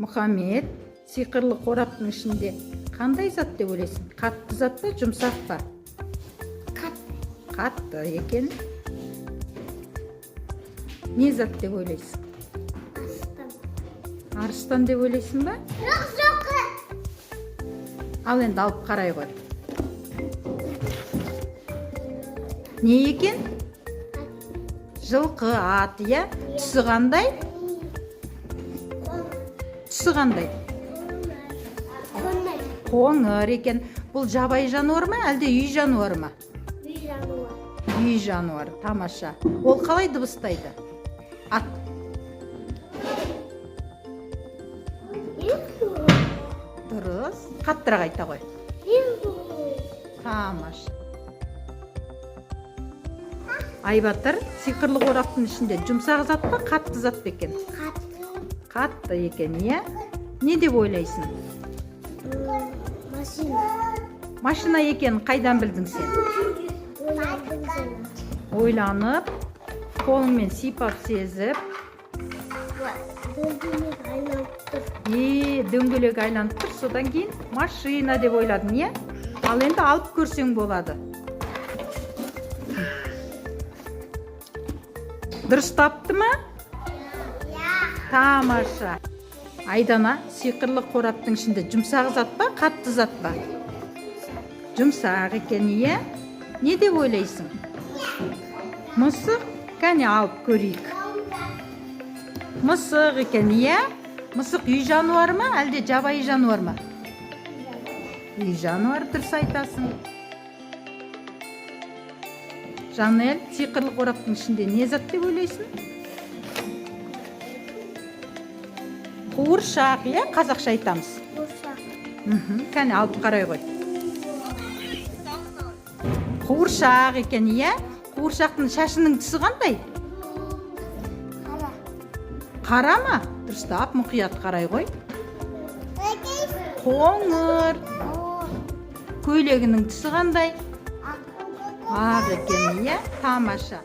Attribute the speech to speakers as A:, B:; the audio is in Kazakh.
A: Мұхаммед, сиқырлы қораптың ішінде қандай зат деп ойлайсың? Қатты зат па, жұмсақ па? Қатты екен. Не зат деп ойлайсың? Арыстан деп ойлайсың ба? Ал енді алып қарай ғой. Не екен? Жылқы, ат, иә? Түсі қандай? Түсі қандай? Қоңыр екен. Бұл жабайы жануар ма, әлде үй жануары ма? Үй жануары, тамаша. Ол қалай дыбыстайды? Ат. Дұрыс. Қаттырақ айта ғой. Тамаша. Айбатыр, сиқырлы қораптың ішінде жұмсақ зат па, қатты зат па екен? Қатты екен, иә? Не деп ойлайсың? Машина екен, қайдан білдің сен? Ойланып, қолыңмен сипап сезіп. Дөңгелек айланып тұр, содан кейін машина деп ойладың, иә? Ал енді алып көрсең болады. Дұрыс тапты ма? Тамаша. Айдана, сиқырлы қораптың ішінде жұмсақ зат па, қатты зат па? Жұмсақ екен, иә? Не деп ойлайсың? Мысық? Кәне алып көрейік. Мысық екен, иә? Мысық үй жануары ма, әлде жабайы жануар ма? Үй жануар, дұрыс айтасың. Жанел, сиқырлы қораптың ішінде не зат деп ойлайсың? Қуыршақ, иә? Қазақша айтамыз. Кәне алып қарай ғой. Қуыршақ екен, иә? Қуыршақтың шашының түсі қандай? Қара ма? Дұрыстап, мұқият қарай ғой. Қоңыр. Көйлегінің түсі қандай? Ақ екен, иә? Тамаша.